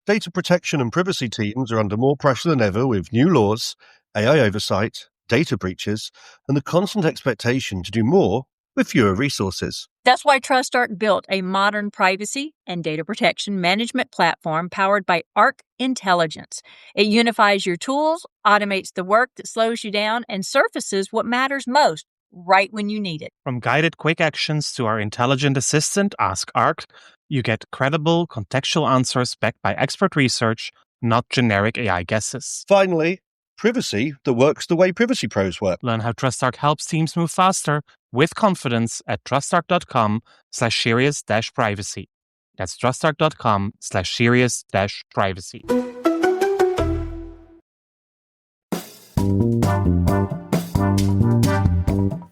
Data protection and privacy teams are under more pressure than ever with new laws, AI oversight, data breaches, and the constant expectation to do more with fewer resources. That's why TrustArc built a modern privacy and data protection management platform powered by Arc Intelligence. It unifies your tools, automates the work that slows you down, and surfaces what matters most right when you need it. From guided quick actions to our intelligent assistant, Ask Arc, you get credible, contextual answers backed by expert research, not generic AI guesses. Finally, privacy that works the way privacy pros work. Learn how TrustArc helps teams move faster with confidence at trustarc.com/serious-privacy. That's trustarc.com/serious-privacy.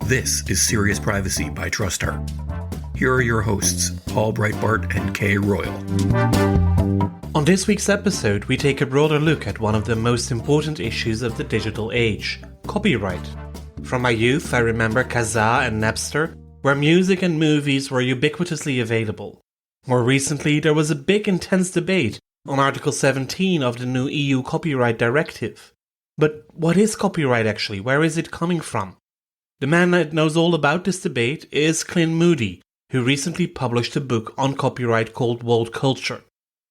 This is Serious Privacy by TrustArc. Here are your hosts, Paul Breitbart and Kay Royal. On this week's episode, we take a broader look at one of the most important issues of the digital age, copyright. From my youth, I remember Kazaa and Napster, where music and movies were ubiquitously available. More recently, there was a big intense debate on Article 17 of the new EU Copyright Directive. But what is copyright actually? Where is it coming from? The man that knows all about this debate is Glyn Moody, who recently published a book on copyright called World Culture.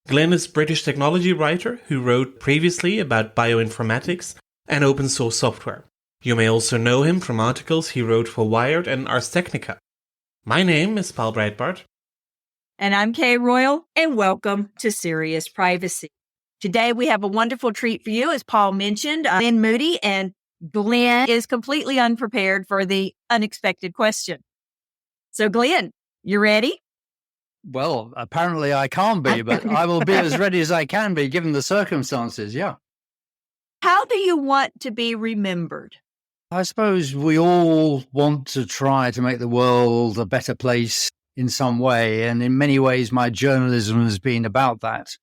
Glyn is a British technology writer who wrote previously about bioinformatics and open source software. You may also know him from articles he wrote for Wired and Ars Technica. My name is Paul Breitbart. And I'm Kay Royal, and welcome to Serious Privacy. Today we have a wonderful treat for you, as Paul mentioned, Glyn Moody, and Glyn is completely unprepared for the unexpected question. So Glyn, you ready? Well, apparently I can't be, but I will be as ready as I can be given the circumstances, yeah. How do you want to be remembered? I suppose we all want to try to make the world a better place in some way, and in many ways my journalism has been about that.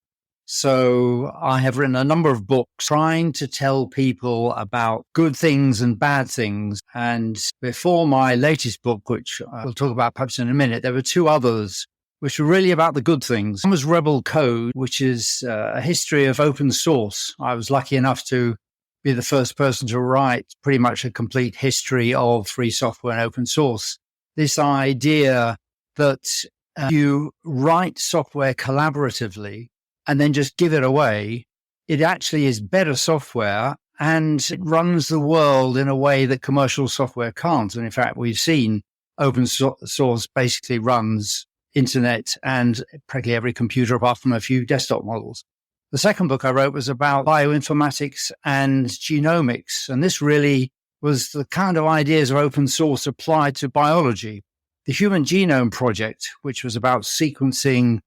So I have written a number of books trying to tell people about good things and bad things. And before my latest book, which we'll talk about perhaps in a minute, there were two others which were really about the good things. One was Rebel Code, which is a history of open source. I was lucky enough to be the first person to write pretty much a complete history of free software and open source. This idea that you write software collaboratively and then just give it away, it actually is better software and it runs the world in a way that commercial software can't. And in fact, we've seen open source basically runs internet and practically every computer apart from a few desktop models. The second book I wrote was about bioinformatics and genomics. And this really was the kind of ideas of open source applied to biology. The Human Genome Project, which was about sequencing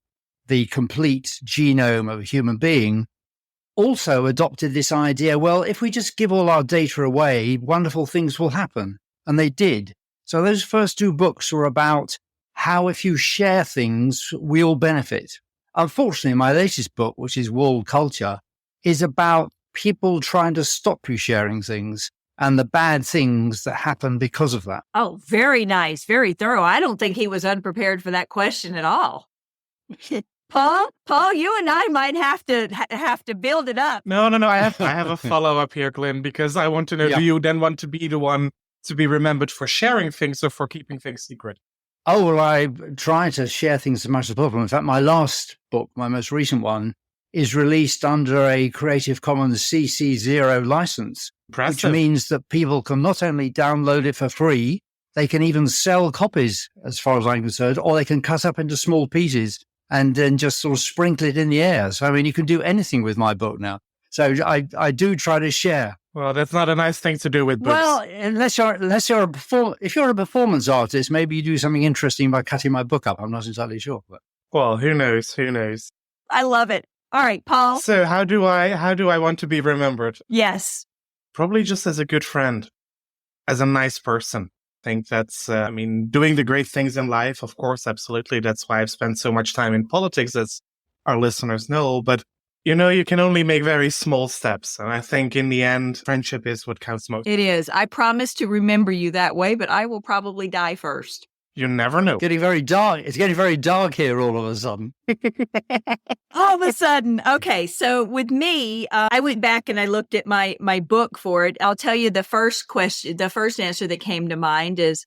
the complete genome of a human being, also adopted this idea, well, if we just give all our data away, wonderful things will happen. And they did. So those first two books were about how if you share things, we all benefit. Unfortunately, my latest book, which is World Culture, is about people trying to stop you sharing things and the bad things that happen because of that. Oh, very nice. Very thorough. I don't think he was unprepared for that question at all. Paul, you and I might have to build it up. No. I have a follow-up here, Glyn, because I want to know, do you then want to be the one to be remembered for sharing things or for keeping things secret? Oh, well, I try to share things as much as possible. In fact, my last book, my most recent one, is released under a Creative Commons CC0 license, Impressive. Which means that people can not only download it for free, they can even sell copies, as far as I'm concerned, or they can cut up into small pieces and then just sort of sprinkle it in the air. So, I mean, you can do anything with my book now. So I do try to share. Well, that's not a nice thing to do with books. Well, if you're a performance artist, maybe you do something interesting by cutting my book up. I'm not entirely sure. But. Well, who knows? I love it. All right, Paul. So how do I want to be remembered? Yes. Probably just as a good friend, as a nice person. I think that's, doing the great things in life, of course, absolutely. That's why I've spent so much time in politics, as our listeners know. But, you can only make very small steps. And I think in the end, friendship is what counts most. It is. I promise to remember you that way, but I will probably die first. You never know. Getting very dark. It's getting very dark here all of a sudden. All of a sudden. Okay. So with me, I went back and I looked at my book for it. I'll tell you the first answer that came to mind is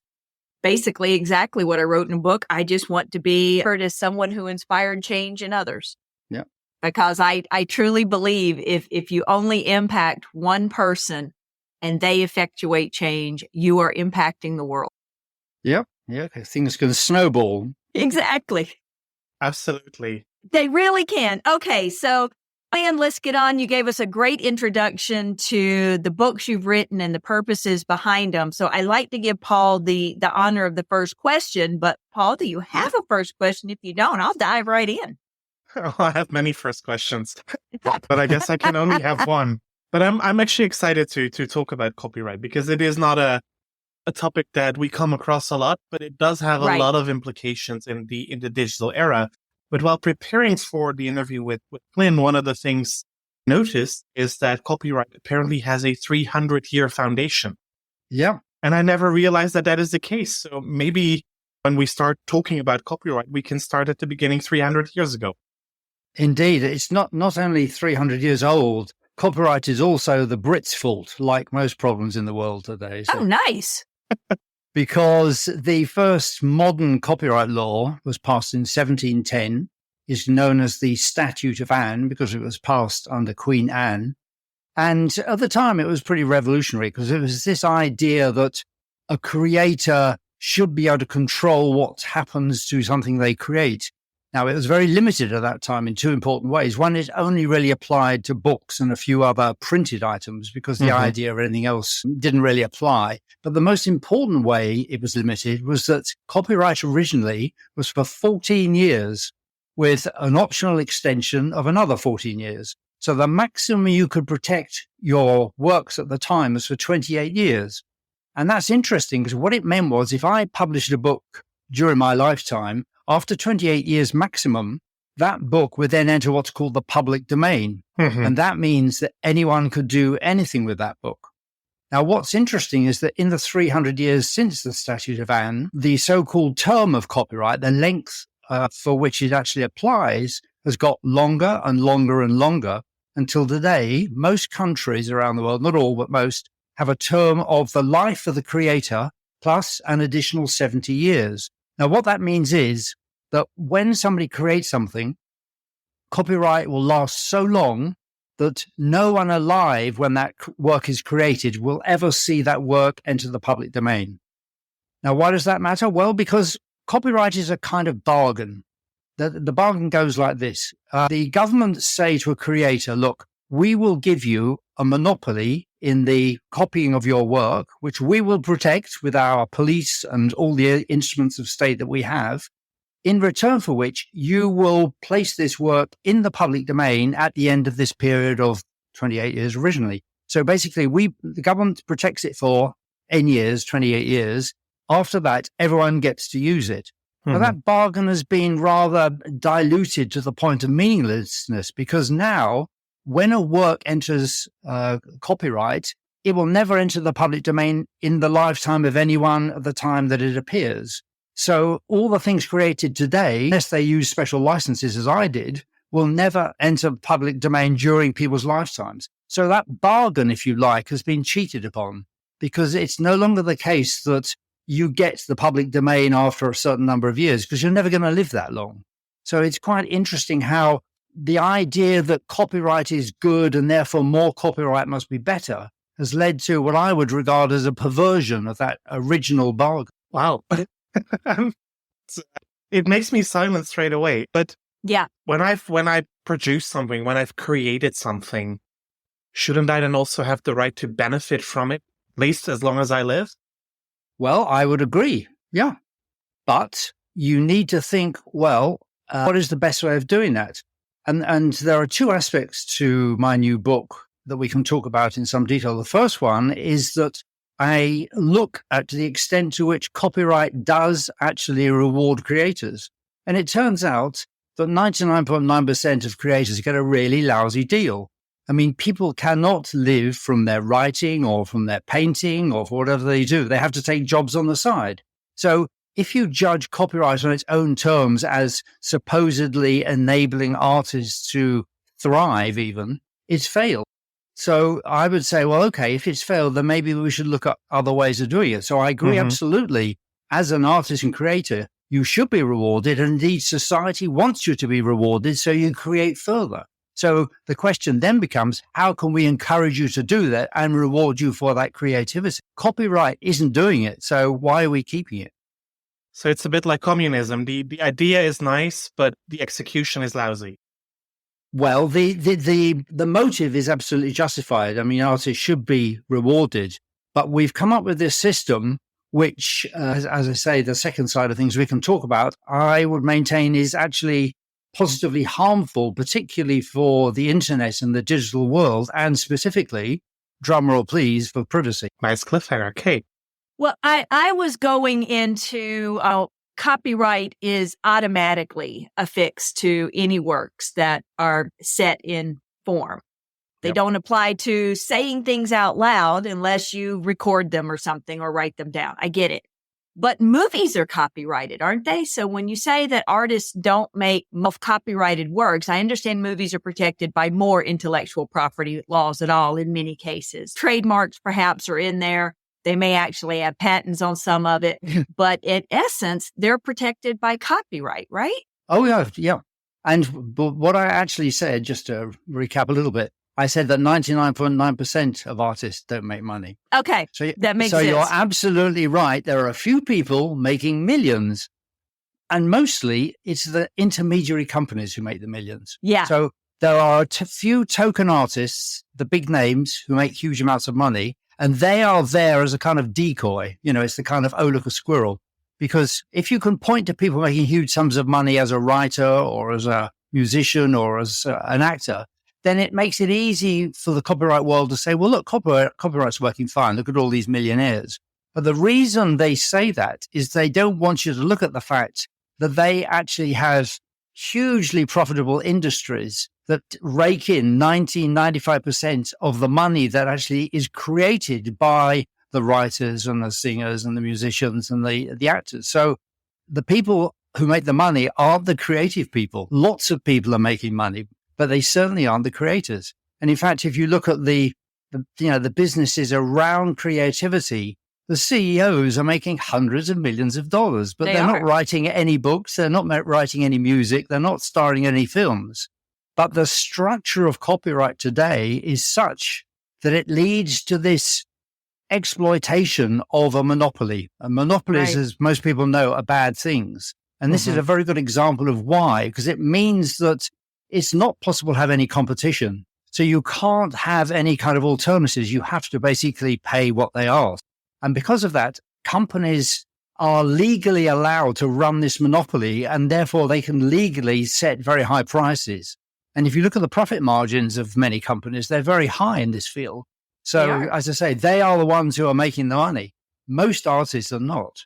basically exactly what I wrote in a book. I just want to be heard as someone who inspired change in others. Yeah. Because I truly believe if you only impact one person and they effectuate change, you are impacting the world. Yep. Yeah. Things can snowball. Exactly. Absolutely. They really can. Okay. So, Glyn, let's get on. You gave us a great introduction to the books you've written and the purposes behind them. So I like to give Paul the honor of the first question. But Paul, do you have a first question? If you don't, I'll dive right in. Oh, I have many first questions, but I guess I can only have one. But I'm actually excited to talk about copyright because it is not a topic that we come across a lot, but it does have a lot of implications in the digital era. But while preparing for the interview with Glyn, one of the things I noticed is that copyright apparently has a 300-year foundation. Yeah. And I never realized that is the case. So maybe when we start talking about copyright, we can start at the beginning 300 years ago. Indeed. It's not only 300 years old. Copyright is also the Brits' fault, like most problems in the world today. So. Oh, nice. Because the first modern copyright law was passed in 1710, is known as the Statute of Anne because it was passed under Queen Anne. And at the time, it was pretty revolutionary because it was this idea that a creator should be able to control what happens to something they create. Now, it was very limited at that time in two important ways. One, it only really applied to books and a few other printed items because the idea of anything else didn't really apply. But the most important way it was limited was that copyright originally was for 14 years with an optional extension of another 14 years. So the maximum you could protect your works at the time was for 28 years. And that's interesting because what it meant was if I published a book during my lifetime, after 28 years maximum, that book would then enter what's called the public domain. And that means that anyone could do anything with that book. Now, what's interesting is that in the 300 years since the Statute of Anne, the so-called term of copyright, the length for which it actually applies, has got longer and longer and longer until today. Most countries around the world, not all, but most, have a term of the life of the creator plus an additional 70 years. Now, what that means is that when somebody creates something, copyright will last so long that no one alive when that work is created will ever see that work enter the public domain. Now, why does that matter? Well, because copyright is a kind of bargain. The bargain goes like this. The government say to a creator, look, we will give you a monopoly in the copying of your work, which we will protect with our police and all the instruments of state that we have, in return for which you will place this work in the public domain at the end of this period of 28 years originally. So basically, the government protects it for N years, 28 years. After that, everyone gets to use it. Now, that bargain has been rather diluted to the point of meaninglessness because now, when a work enters copyright, it will never enter the public domain in the lifetime of anyone at the time that it appears. So all the things created today, unless they use special licenses as I did, will never enter public domain during people's lifetimes. So that bargain, if you like, has been cheated upon because it's no longer the case that you get the public domain after a certain number of years because you're never going to live that long. So it's quite interesting how the idea that copyright is good and therefore more copyright must be better has led to what I would regard as a perversion of that original bargain. Wow. It makes me silent straight away. But yeah, when I produce something, when I've created something, shouldn't I then also have the right to benefit from it, at least as long as I live? Well, I would agree. Yeah. But you need to think, well, what is the best way of doing that? And there are two aspects to my new book that we can talk about in some detail. The first one is that I look at the extent to which copyright does actually reward creators. And it turns out that 99.9% of creators get a really lousy deal. I mean, people cannot live from their writing or from their painting or for whatever they do. They have to take jobs on the side. So if you judge copyright on its own terms as supposedly enabling artists to thrive even, it's failed. So I would say, well, okay, if it's failed, then maybe we should look at other ways of doing it. So I agree absolutely. As an artist and creator, you should be rewarded. And indeed, society wants you to be rewarded, so you create further. So the question then becomes, how can we encourage you to do that and reward you for that creativity? Copyright isn't doing it. So why are we keeping it? So it's a bit like communism. The idea is nice, but the execution is lousy. Well, the motive is absolutely justified. I mean, artists should be rewarded, but we've come up with this system, which, as I say, the second side of things we can talk about, I would maintain is actually positively harmful, particularly for the internet and the digital world, and specifically, drumroll please, for privacy. Nice cliffhanger, Kate. Well, I was going into copyright is automatically affixed to any works that are set in form. They don't apply to saying things out loud unless you record them or something or write them down. I get it. But movies are copyrighted, aren't they? So when you say that artists don't make copyrighted works, I understand movies are protected by more intellectual property laws at all in many cases. Trademarks perhaps are in there. They may actually have patents on some of it, but in essence, they're protected by copyright, right? Oh, yeah. And what I actually said, just to recap a little bit, I said that 99.9% of artists don't make money. Okay, that makes sense. So you're absolutely right. There are a few people making millions, and mostly it's the intermediary companies who make the millions. Yeah. So there are a few token artists, the big names, who make huge amounts of money, and they are there as a kind of decoy. You know, it's the kind of, oh, look, a squirrel. Because if you can point to people making huge sums of money as a writer or as a musician or as an actor, then it makes it easy for the copyright world to say, well, look, copyright's working fine. Look at all these millionaires. But the reason they say that is they don't want you to look at the fact that they actually have hugely profitable industries that rake in 95% of the money that actually is created by the writers and the singers and the musicians and the actors. So the people who make the money aren't the creative people. Lots of people are making money, but they certainly aren't the creators. And in fact, if you look at the businesses around creativity, the CEOs are making hundreds of millions of dollars, but they're not writing any books. They're not writing any music. They're not starring in any films. But the structure of copyright today is such that it leads to this exploitation of a monopoly. And monopolies, as most people know, are bad things. And this is a very good example of why, because it means that it's not possible to have any competition. So you can't have any kind of alternatives. You have to basically pay what they ask. And because of that, companies are legally allowed to run this monopoly, and therefore they can legally set very high prices. And if you look at the profit margins of many companies, they're very high in this field. So, as I say, they are the ones who are making the money. Most artists are not.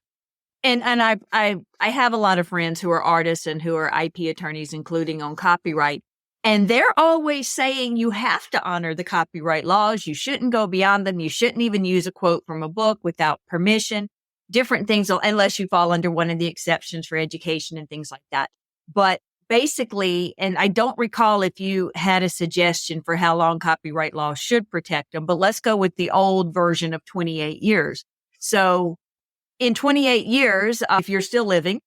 And I have a lot of friends who are artists and who are IP attorneys, including on copyright. And they're always saying you have to honor the copyright laws. You shouldn't go beyond them. You shouldn't even use a quote from a book without permission. Different things, unless you fall under one of the exceptions for education and things like that. But basically, and I don't recall if you had a suggestion for how long copyright law should protect them, but let's go with the old version of 28 years. So in 28 years, if you're still living,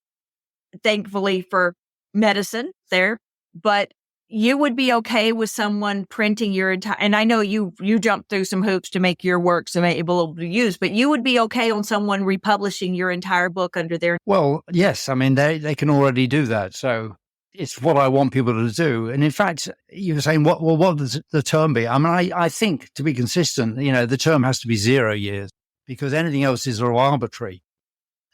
thankfully for medicine there, but you would be okay with someone printing your entire, and I know you jumped through some hoops to make your works available to use, but you would be okay on someone republishing your entire book under their... Well, yes. I mean, they can already do that. So it's what I want people to do. And in fact, you were saying, what does the term be? I mean, I think to be consistent, the term has to be 0 years because anything else is arbitrary.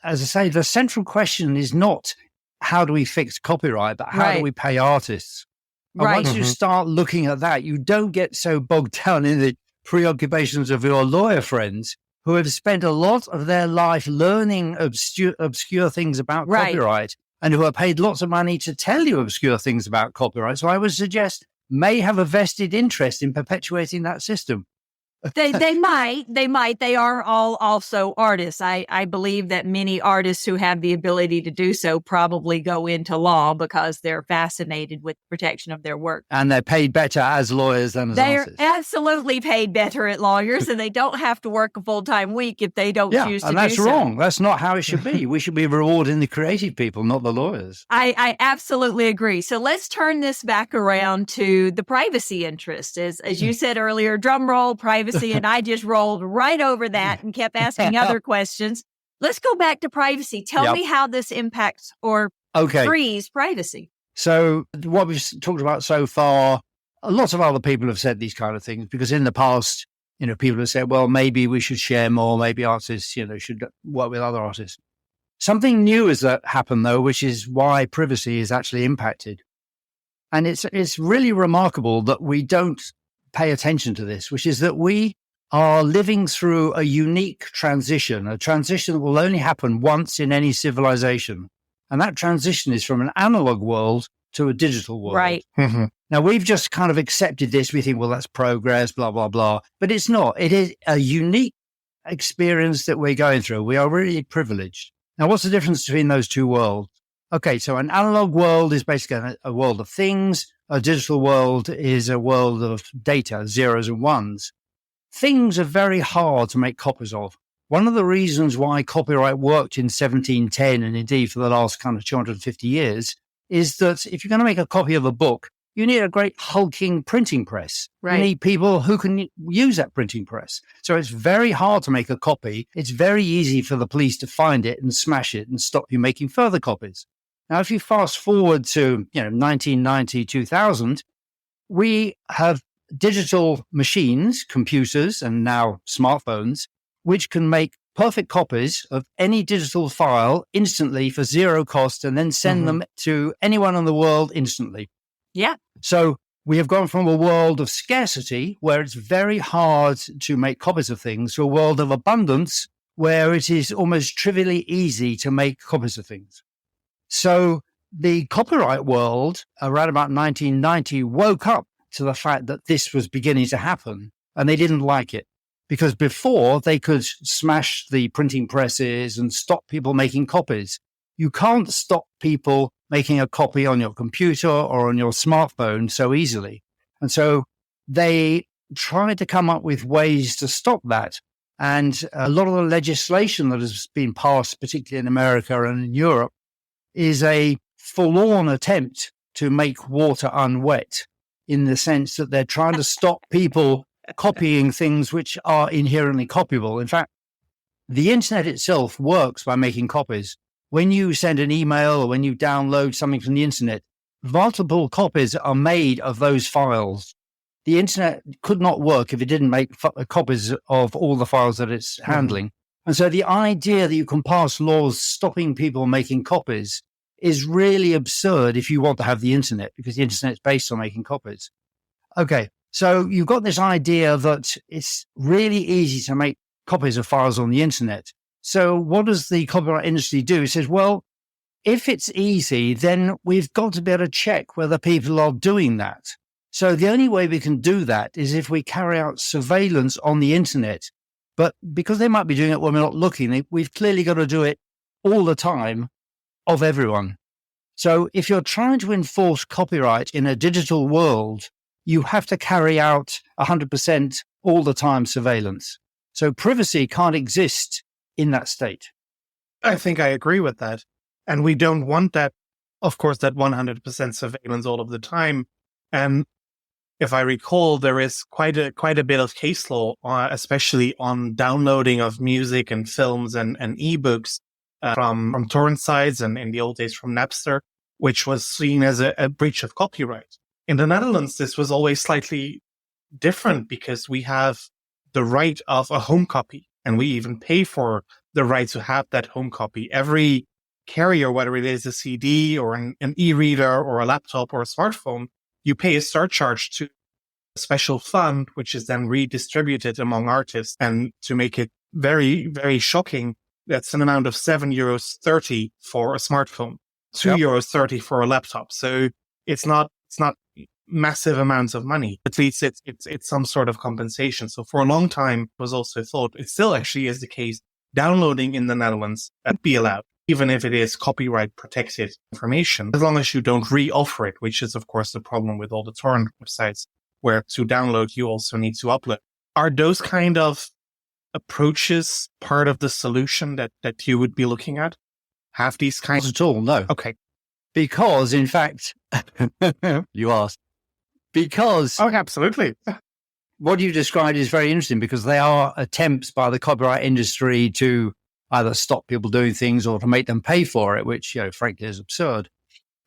As I say, the central question is not how do we fix copyright, but how do we pay artists? And once you start looking at that, you don't get so bogged down in the preoccupations of your lawyer friends who have spent a lot of their life learning obscure things about copyright and who are paid lots of money to tell you obscure things about copyright. So I would suggest may have a vested interest in perpetuating that system. They might. They are all also artists. I believe that many artists who have the ability to do so probably go into law because they're fascinated with protection of their work. And they're paid better as lawyers than as They're artists. absolutely paid better at lawyers, and they don't have to work a full-time week if they don't choose to and that's do so. wrong. That's not how it should be. We should be rewarding the creative people, not the lawyers. I absolutely agree. So let's turn this back around to the privacy interest. As you said earlier, drum roll, privacy, and I just rolled right over that and kept asking other questions. Let's go back to privacy. Tell me how this impacts or frees privacy. So what we've talked about so far, a lot of other people have said these kind of things because in the past, people have said, well, maybe we should share more. Maybe artists, should work with other artists. Something new has happened, though, which is why privacy is actually impacted. And it's really remarkable that we don't pay attention to this, which is that we are living through a unique transition, a transition that will only happen once in any civilization. And that transition is from an analog world to a digital world. Right. Mm-hmm. Now, we've just kind of accepted this. We think, well, that's progress, blah, blah, blah. But it's not. It is a unique experience that we're going through. We are really privileged. Now, what's the difference between those two worlds? Okay, so an analog world is basically a world of things. A digital world is a world of data, zeros and ones. Things are very hard to make copies of. One of the reasons why copyright worked in 1710 and indeed for the last kind of 250 years is that if you're going to make a copy of a book, you need a great hulking printing press. Right. You need people who can use that printing press. So it's very hard to make a copy. It's very easy for the police to find it and smash it and stop you making further copies. Now, if you fast forward to 1990, 2000, we have digital machines, computers, and now smartphones, which can make perfect copies of any digital file instantly for zero cost and then send them to anyone in the world instantly. Yeah. So we have gone from a world of scarcity, where it's very hard to make copies of things, to a world of abundance, where it is almost trivially easy to make copies of things. So the copyright world around about 1990 woke up to the fact that this was beginning to happen, and they didn't like it. Because before, they could smash the printing presses and stop people making copies. You can't stop people making a copy on your computer or on your smartphone so easily. And so they tried to come up with ways to stop that. And a lot of the legislation that has been passed, particularly in America and in Europe, is a forlorn attempt to make water unwet, in the sense that they're trying to stop people copying things which are inherently copyable. In fact, the internet itself works by making copies. When you send an email or when you download something from the internet, multiple copies are made of those files. The internet could not work if it didn't make copies of all the files that it's handling. And so the idea that you can pass laws stopping people making copies is really absurd if you want to have the internet, because the internet is based on making copies. Okay, so you've got this idea that it's really easy to make copies of files on the internet. So what does the copyright industry do? It says, well, if it's easy, then we've got to be able to check whether people are doing that. So the only way we can do that is if we carry out surveillance on the internet. But because they might be doing it when we're not looking, we've clearly got to do it all the time of everyone. So if you're trying to enforce copyright in a digital world, you have to carry out 100% all the time surveillance. So privacy can't exist in that state. I think I agree with that. And we don't want that, of course, that 100% surveillance all of the time. And if I recall, there is quite a bit of case law, especially on downloading of music and films and ebooks from torrent sites, and in the old days from Napster, which was seen as a breach of copyright. In the Netherlands, this was always slightly different because we have the right of a home copy, and we even pay for the right to have that home copy. Every carrier, whether it is a CD or an e-reader or a laptop or a smartphone, you pay a surcharge to a special fund, which is then redistributed among artists. And to make it very, very shocking, that's an amount of €7.30 for a smartphone, €2.30 for a laptop. So it's not massive amounts of money. At least it's some sort of compensation. So for a long time, it was also thought, it still actually is the case, downloading in the Netherlands would be allowed, even if it is copyright protected information, as long as you don't re-offer it, which is, of course, the problem with all the torrent websites, where to download, you also need to upload. Are those kind of approaches part of the solution that you would be looking at? Have these kinds? Not at all, no. Okay. Because, in fact, you asked. Because Oh, absolutely. what you described is very interesting, because they are attempts by the copyright industry to either stop people doing things or to make them pay for it, which, frankly, is absurd.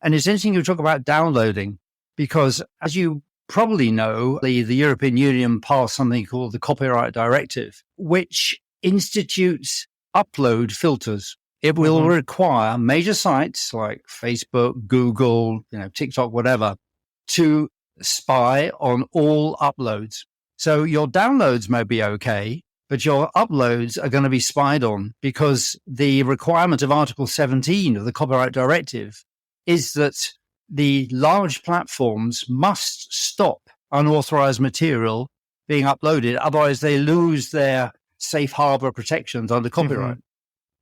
And it's interesting you talk about downloading, because as you probably know, the European Union passed something called the Copyright Directive, which institutes upload filters. It will require major sites like Facebook, Google, TikTok, whatever, to spy on all uploads. So your downloads may be okay, but your uploads are going to be spied on, because the requirement of Article 17 of the Copyright Directive is that the large platforms must stop unauthorized material being uploaded. Otherwise, they lose their safe harbor protections under copyright.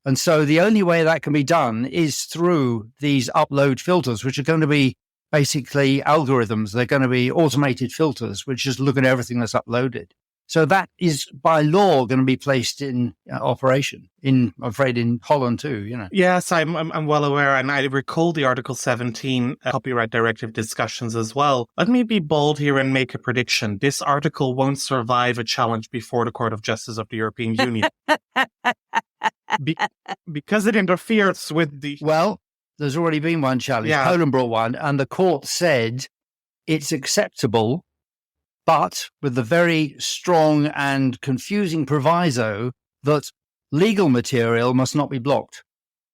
And so the only way that can be done is through these upload filters, which are going to be basically algorithms. They're going to be automated filters, which just look at everything that's uploaded. So that is by law going to be placed in operation I'm afraid in Holland too, Yes, I'm well aware. And I recall the Article 17 Copyright Directive discussions as well. Let me be bold here and make a prediction. This article won't survive a challenge before the Court of Justice of the European Union. Because it interferes with the... Well, there's already been one challenge. Yeah. Poland brought one, and the court said it's acceptable, but with the very strong and confusing proviso that legal material must not be blocked.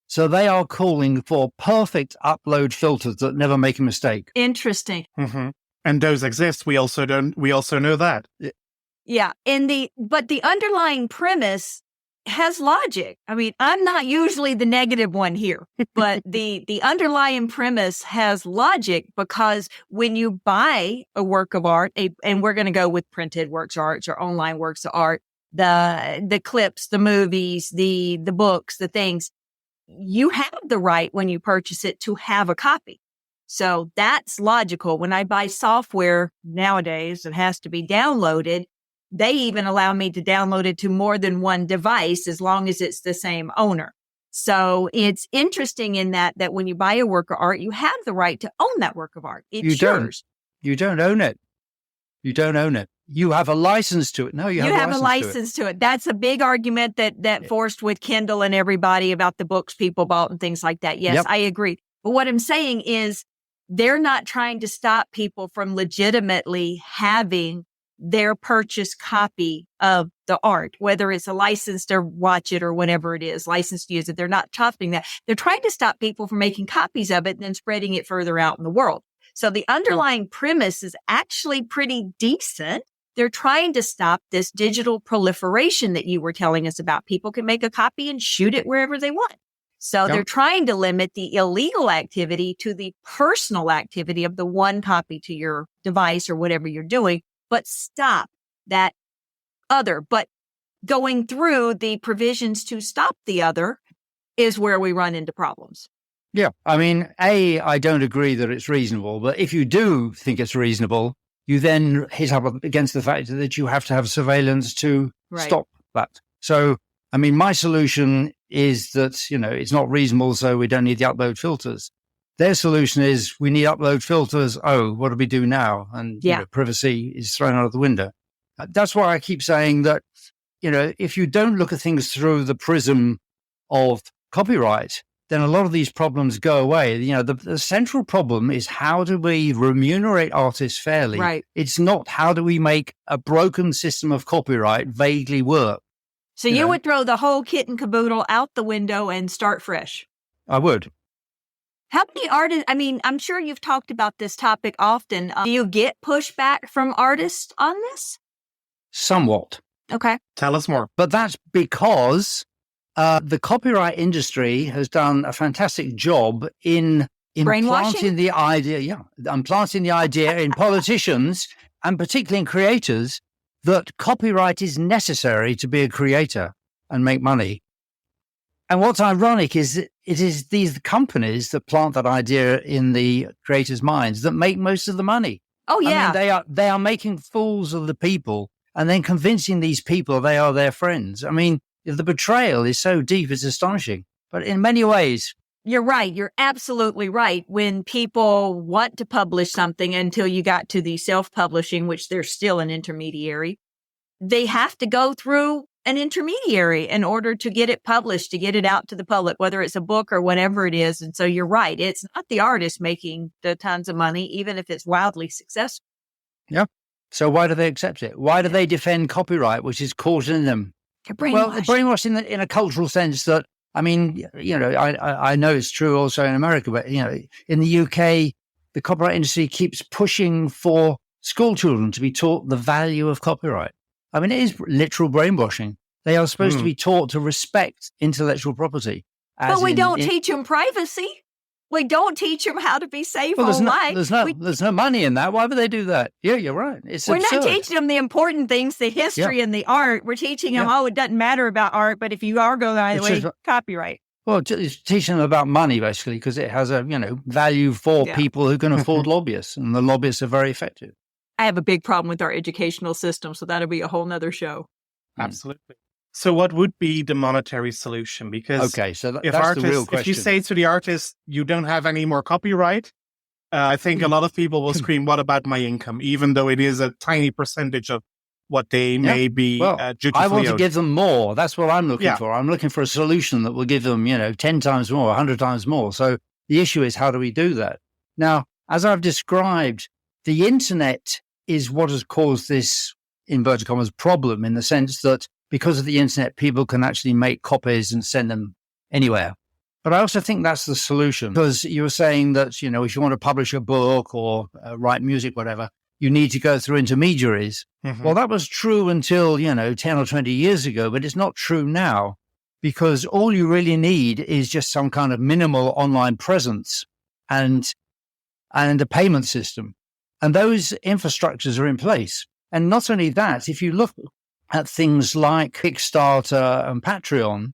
So they are calling for perfect upload filters that never make a mistake. Interesting. And those exist. We also know that. Yeah. But the underlying premise has logic. I mean, I'm not usually the negative one here, but the underlying premise has logic, because when you buy a work of art, and we're going to go with printed works of art or online works of art, the clips, the movies, the books, the things, you have the right when you purchase it to have a copy. So that's logical. When I buy software nowadays, it has to be downloaded. They even allow me to download it to more than one device as long as it's the same owner. So it's interesting in that when you buy a work of art, you have the right to own that work of art. It's yours. You don't own it. You don't own it. You have a license to it. No, you have a license to it. That's a big argument that forced with Kindle and everybody about the books people bought and things like that. Yes, Yep. I agree. But what I'm saying is they're not trying to stop people from legitimately having their purchase copy of the art, whether it's a license to watch it or whatever it is, license to use it. They're not stopping that. They're trying to stop people from making copies of it and then spreading it further out in the world. So the underlying premise is actually pretty decent. They're trying to stop this digital proliferation that you were telling us about. People can make a copy and shoot it wherever they want. So they're trying to limit the illegal activity to the personal activity of the one copy to your device or whatever you're doing, but stop that other. But going through the provisions to stop the other is where we run into problems. Yeah. I mean, I don't agree that it's reasonable, but if you do think it's reasonable, you then hit up against the fact that you have to have surveillance to stop that. So, I mean, my solution is that, it's not reasonable, so we don't need the upload filters. Their solution is we need upload filters. Oh, what do we do now? And privacy is thrown out of the window. That's why I keep saying that, if you don't look at things through the prism of copyright, then a lot of these problems go away. The central problem is, how do we remunerate artists fairly? Right. It's not how do we make a broken system of copyright vaguely work. So you would throw the whole kit and caboodle out the window and start fresh. I would. How many artists, I mean, I'm sure you've talked about this topic often. Do you get pushback from artists on this? Somewhat. Okay. Tell us more. But that's because the copyright industry has done a fantastic job in implanting the idea, implanting the idea in politicians and particularly in creators that copyright is necessary to be a creator and make money. And what's ironic is that it is these companies that plant that idea in the creators' minds that make most of the money. Oh, yeah. I mean, they are making fools of the people and then convincing these people they are their friends. I mean, the betrayal is so deep, it's astonishing. But in many ways, you're right. You're absolutely right. When people want to publish something until you got to the self-publishing, which there's still an intermediary, they have to go through an intermediary in order to get it published, to get it out to the public, whether it's a book or whatever it is. And so you're right. It's not the artist making the tons of money, even if it's wildly successful. Yeah. So why do they accept it? Why do they defend copyright, which is causing them? Well, brainwashed in a cultural sense that, I mean, I know it's true also in America, but, in the UK, the copyright industry keeps pushing for school children to be taught the value of copyright. I mean, it is literal brainwashing. They are supposed to be taught to respect intellectual property. But we don't teach them privacy. We don't teach them how to be safe online. There's no money in that. Why would they do that? Yeah, you're right. We're absurd. Not teaching them the important things, the history and the art. We're teaching them, it doesn't matter about art, but if you are going either way, copyright. Well, it's teaching them about money, basically, because it has a, value for people who can afford lobbyists, and the lobbyists are very effective. I have a big problem with our educational system, so that'll be a whole nother show. Absolutely. So what would be the monetary solution? Because that's the real question. If you say to the artist, you don't have any more copyright, I think a lot of people will scream, what about my income? Even though it is a tiny percentage of what they may be dutifully I want to owed. give them more. That's what I'm looking for. I'm looking for a solution that will give them, 10 times more, 100 times more. So the issue is, how do we do that? Now, as I've described, the internet is what has caused this, inverted commas, problem, in the sense that because of the internet, people can actually make copies and send them anywhere. But I also think that's the solution, because you were saying that, if you want to publish a book or write music, whatever, you need to go through intermediaries. Mm-hmm. Well, that was true until, 10 or 20 years ago, but it's not true now, because all you really need is just some kind of minimal online presence and a payment system. And those infrastructures are in place. And not only that, if you look at things like Kickstarter and Patreon,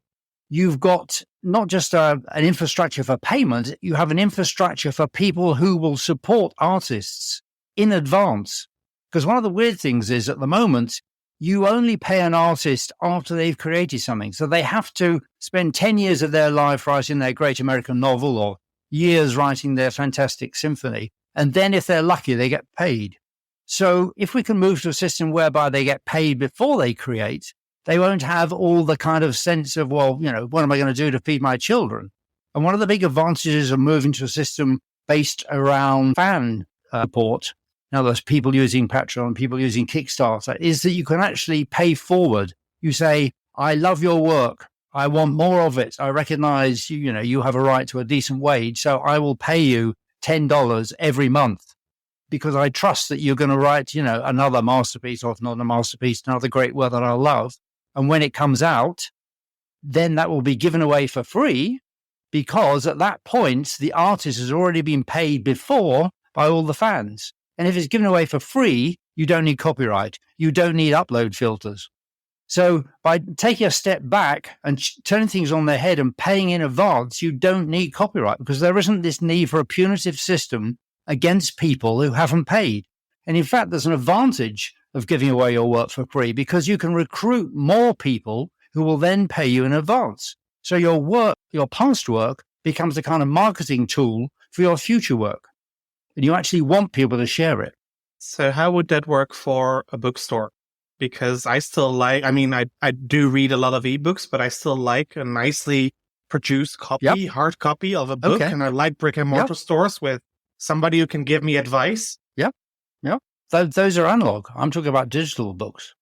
you've got not just an infrastructure for payment, you have an infrastructure for people who will support artists in advance. Because one of the weird things is, at the moment, you only pay an artist after they've created something. So they have to spend 10 years of their life writing their great American novel, or years writing their fantastic symphony. And then if they're lucky, they get paid. So if we can move to a system whereby they get paid before they create, they won't have all the kind of sense of, what am I going to do to feed my children? And one of the big advantages of moving to a system based around fan support, in other words, people using Patreon, people using Kickstarter, is that you can actually pay forward. You say, I love your work. I want more of it. I recognize you have a right to a decent wage, so I will pay you $10 every month, because I trust that you're going to write, another masterpiece, or if not a masterpiece, another great work that I love. And when it comes out, then that will be given away for free, because at that point, the artist has already been paid before by all the fans. And if it's given away for free, you don't need copyright. You don't need upload filters. So by taking a step back and turning things on their head and paying in advance, you don't need copyright, because there isn't this need for a punitive system against people who haven't paid. And in fact, there's an advantage of giving away your work for free, because you can recruit more people who will then pay you in advance. So your work, your past work, becomes a kind of marketing tool for your future work. And you actually want people to share it. So how would that work for a bookstore? Because I still I do read a lot of ebooks, but I still like a nicely produced copy, hard copy of a book. Okay. And I like brick and mortar stores with somebody who can give me advice. Yeah. Those are analog. I'm talking about digital books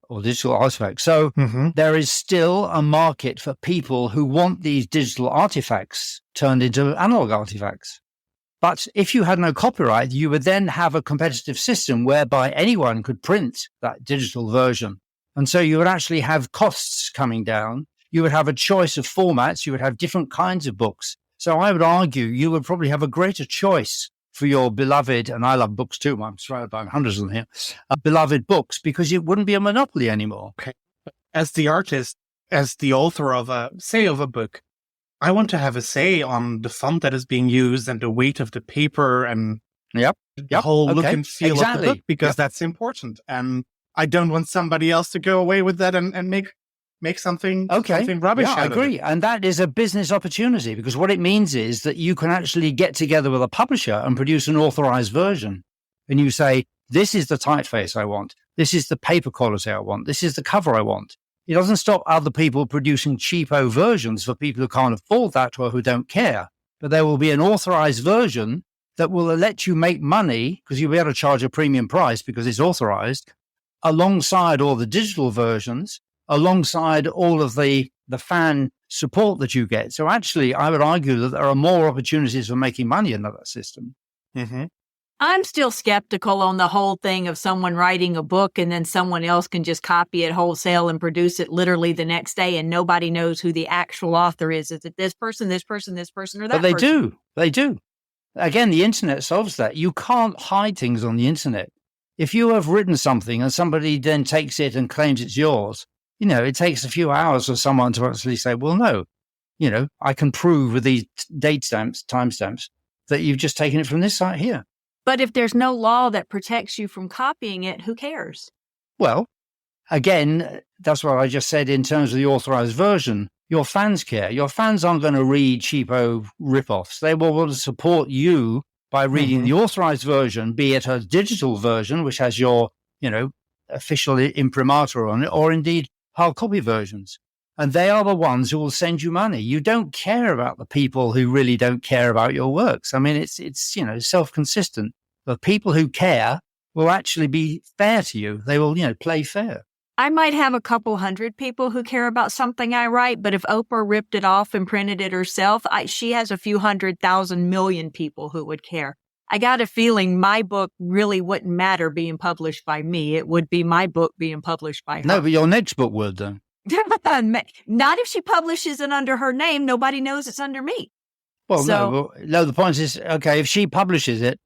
or digital artifacts. So there is still a market for people who want these digital artifacts turned into analog artifacts. But if you had no copyright, you would then have a competitive system whereby anyone could print that digital version. And so you would actually have costs coming down. You would have a choice of formats. You would have different kinds of books. So I would argue you would probably have a greater choice for your beloved, and I love books too, I'm surrounded by hundreds of them here, beloved books, because it wouldn't be a monopoly anymore. Okay. As the artist, as the author of a book, I want to have a say on the font that is being used and the weight of the paper and the whole look and feel of the book, because that's important. And I don't want somebody else to go away with that and make something rubbish out I agree. of it. And that is a business opportunity, because what it means is that you can actually get together with a publisher and produce an authorized version. And you say, this is the typeface I want. This is the paper quality I want. This is the cover I want. It doesn't stop other people producing cheapo versions for people who can't afford that or who don't care. But there will be an authorized version that will let you make money, because you'll be able to charge a premium price because it's authorized, alongside all the digital versions, alongside all of the fan support that you get. So actually, I would argue that there are more opportunities for making money in that system. Mm-hmm. I'm still skeptical on the whole thing of someone writing a book and then someone else can just copy it wholesale and produce it literally the next day, and nobody knows who the actual author is. Is it this person, this person, this person, or that person? But they do. Again, the internet solves that. You can't hide things on the internet. If you have written something and somebody then takes it and claims it's yours, it takes a few hours for someone to actually say, well, no, I can prove with these timestamps, that you've just taken it from this site here. But if there's no law that protects you from copying it, who cares? Well, again, that's what I just said in terms of the authorized version. Your fans care. Your fans aren't going to read cheapo ripoffs. They will want to support you by reading the authorized version, be it a digital version, which has your, official imprimatur on it, or indeed hard copy versions. And they are the ones who will send you money. You don't care about the people who really don't care about your works. I mean, it's self-consistent. The people who care will actually be fair to you. They will, play fair. I might have a couple hundred people who care about something I write, but if Oprah ripped it off and printed it herself, she has a few 100,000 million people who would care. I got a feeling my book really wouldn't matter being published by me. It would be my book being published by her. No, but your next book would, though. Not if she publishes it under her name. Nobody knows it's under me. Well, no, the point is, okay, if she publishes it,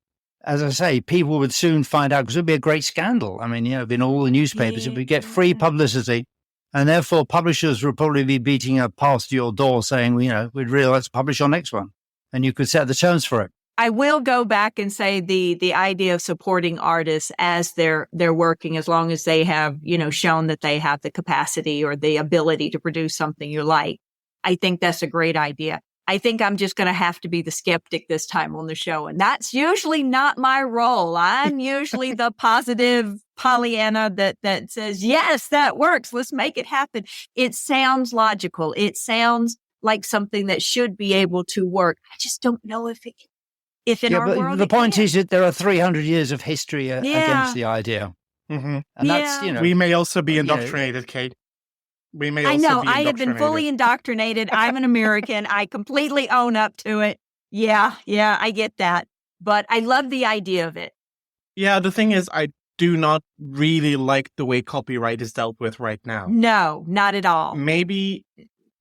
as I say, people would soon find out, because it would be a great scandal. I mean, in all the newspapers, it would get free publicity, and therefore publishers would probably be beating past your door saying, we'd really like to publish your next one, and you could set the terms for it. I will go back and say the idea of supporting artists as they're working, as long as they have, shown that they have the capacity or the ability to produce something you like. I think that's a great idea. I think I'm just going to have to be the skeptic this time on the show. And that's usually not my role. I'm usually the positive Pollyanna that says, yes, that works. Let's make it happen. It sounds logical. It sounds like something that should be able to work. I just don't know if it can. If in our world, the point is that there are 300 years of history against the idea. Mm-hmm. And that's, we may also be indoctrinated, Kate. We may also I know. be I have been fully indoctrinated. I'm an American. I completely own up to it. Yeah, I get that. But I love the idea of it. Yeah, the thing is, I do not really like the way copyright is dealt with right now. No, not at all. Maybe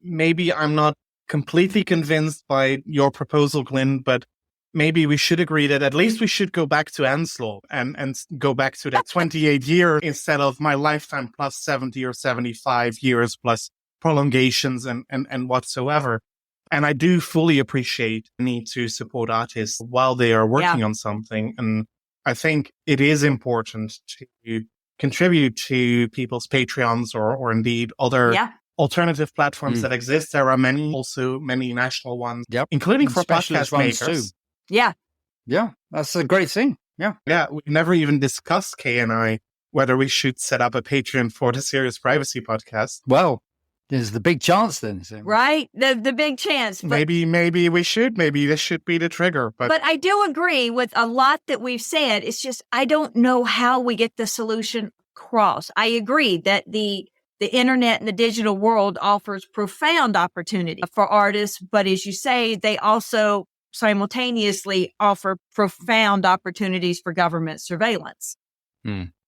I'm not completely convinced by your proposal, Glyn, but maybe we should agree that at least we should go back to Anne's law and go back to that 28 year instead of my lifetime plus 70 or 75 years plus prolongations and whatsoever. And I do fully appreciate the need to support artists while they are working on something. And I think it is important to contribute to people's Patreons or indeed other alternative platforms that exist. There are many national ones, including for podcast makers too. Yeah. Yeah. That's a great thing. Yeah. Yeah. We never even discussed, Kay and I, whether we should set up a Patreon for the Serious Privacy podcast. Well, there's the big chance then. Right. The big chance. But maybe we should. Maybe this should be the trigger. But I do agree with a lot that we've said. It's just, I don't know how we get the solution across. I agree that the internet and the digital world offers profound opportunity for artists. But as you say, they also simultaneously offer profound opportunities for government surveillance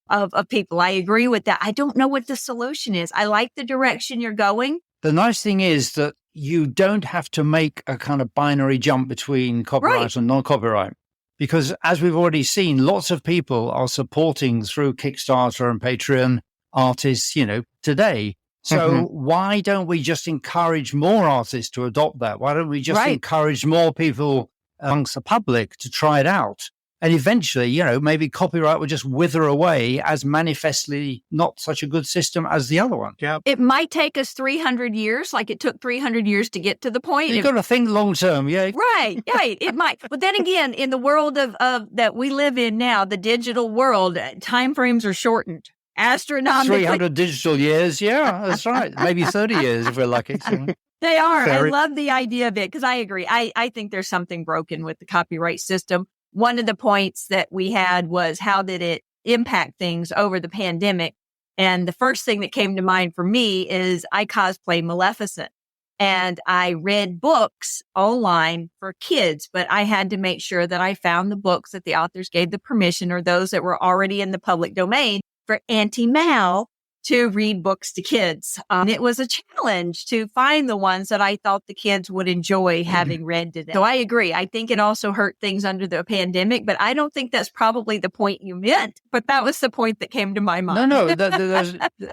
of people. I agree with that. I don't know what the solution is. I like the direction you're going. The nice thing is that you don't have to make a kind of binary jump between copyright Right. and non-copyright. Because as we've already seen, lots of people are supporting through Kickstarter and Patreon artists, today. So why don't we just encourage more artists to adopt that? Why don't we just Right. encourage more people amongst the public to try it out? And eventually, maybe copyright will just wither away as manifestly not such a good system as the other one. Yeah. It might take us 300 years, like it took 300 years to get to the point. You've got to think long term, yeah. Right. It might. But then again, in the world of that we live in now, the digital world, time frames are shortened astronomically. 300 digital years, yeah, that's right. Maybe 30 years if we're lucky. So. They are. Very- I love the idea of it because I agree. I think there's something broken with the copyright system. One of the points that we had was how did it impact things over the pandemic? And the first thing that came to mind for me is I cosplay Maleficent and I read books online for kids, but I had to make sure that I found the books that the authors gave the permission or those that were already in the public domain for Auntie Mal to read books to kids. It was a challenge to find the ones that I thought the kids would enjoy having read to them. So I agree. I think it also hurt things under the pandemic, but I don't think that's probably the point you meant. But that was the point that came to my mind. No,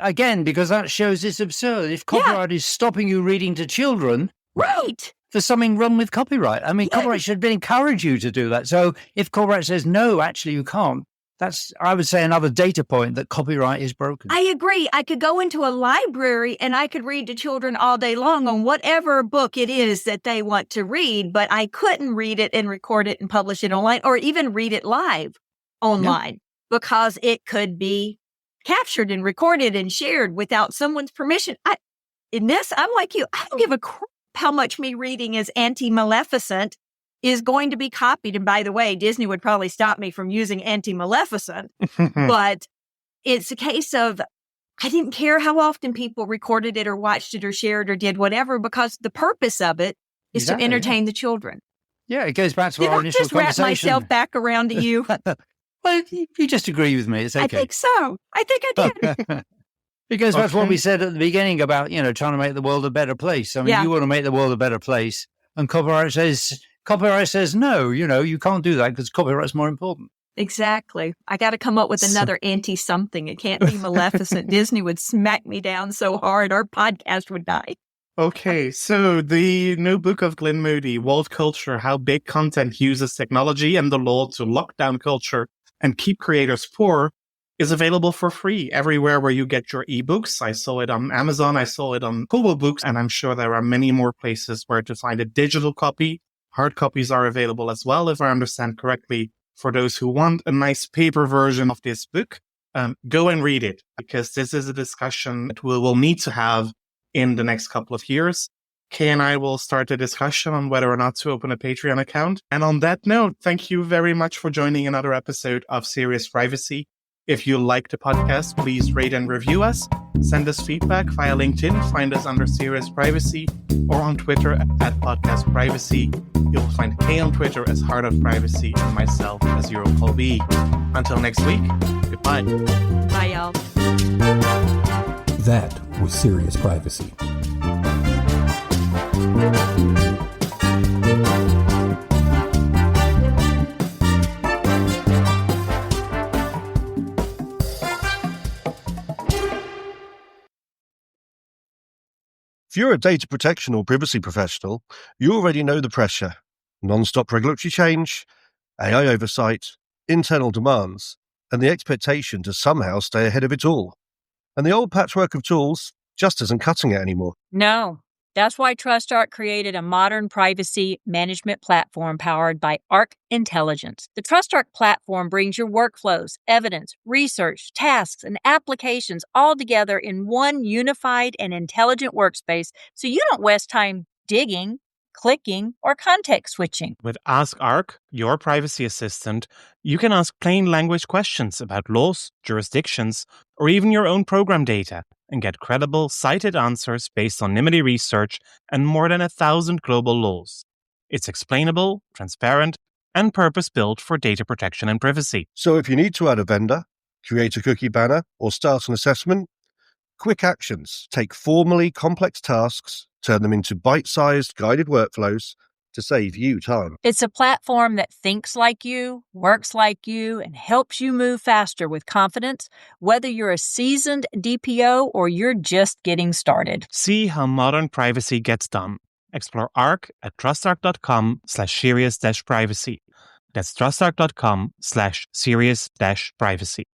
again, because that shows it's absurd. If copyright is stopping you reading to children, Right. there's something wrong with copyright. I mean, copyright should encourage you to do that. So if copyright says, no, actually you can't, that's, I would say, another data point that copyright is broken. I agree. I could go into a library and I could read to children all day long on whatever book it is that they want to read, but I couldn't read it and record it and publish it online or even read it live online because it could be captured and recorded and shared without someone's permission. I'm like you. I don't give a crap how much me reading as Auntie Maleficent is going to be copied. And by the way, Disney would probably stop me from using Auntie Maleficent, but it's a case of I didn't care how often people recorded it or watched it or shared or did whatever, because the purpose of it is to entertain the children. Yeah, it goes back to Did our I initial just wrap conversation. myself back around to you? Well, you just agree with me. It's okay. I think so. I think I did. Because that's what we said at the beginning about, trying to make the world a better place. I mean, you want to make the world a better place. And copyright says, no, you can't do that because copyright's more important. Exactly. I got to come up with another anti-something. It can't be Maleficent. Disney would smack me down so hard our podcast would die. Okay, so the new book of Glyn Moody, World Culture, How Big Content Uses Technology and the Law to Lock Down Culture and Keep Creators Poor, is available for free everywhere where you get your ebooks. I saw it on Amazon, I saw it on Kobo Books, and I'm sure there are many more places where to find a digital copy. Hard copies are available as well, if I understand correctly, for those who want a nice paper version of this book. Go and read it, because this is a discussion that we will need to have in the next couple of years. Kay and I will start a discussion on whether or not to open a Patreon account. And on that note, thank you very much for joining another episode of Serious Privacy. If you like the podcast, please rate and review us. Send us feedback via LinkedIn. Find us under Serious Privacy, or on Twitter at Podcast Privacy. You'll find Kay on Twitter as Heart of Privacy and myself as EuroPolB. Until next week, goodbye. Bye, y'all. That was Serious Privacy. If you're a data protection or privacy professional, you already know the pressure. Non-stop regulatory change, AI oversight, internal demands, and the expectation to somehow stay ahead of it all. And the old patchwork of tools just isn't cutting it anymore. No. That's why TrustArc created a modern privacy management platform powered by Arc Intelligence. The TrustArc platform brings your workflows, evidence, research, tasks, and applications all together in one unified and intelligent workspace, so you don't waste time digging, clicking, or context switching. With Ask Arc, your privacy assistant, you can ask plain language questions about laws, jurisdictions, or even your own program data, and get credible, cited answers based on NIMBY research and more than 1,000 global laws. It's explainable, transparent, and purpose-built for data protection and privacy. So if you need to add a vendor, create a cookie banner, or start an assessment, Quick actions take formally complex tasks, turn them into bite-sized guided workflows to save you time. It's a platform that thinks like you, works like you, and helps you move faster with confidence, whether you're a seasoned DPO or you're just getting started. See how modern privacy gets done. Explore Arc at trustarc.com/serious-privacy. That's trustarc.com/serious-privacy.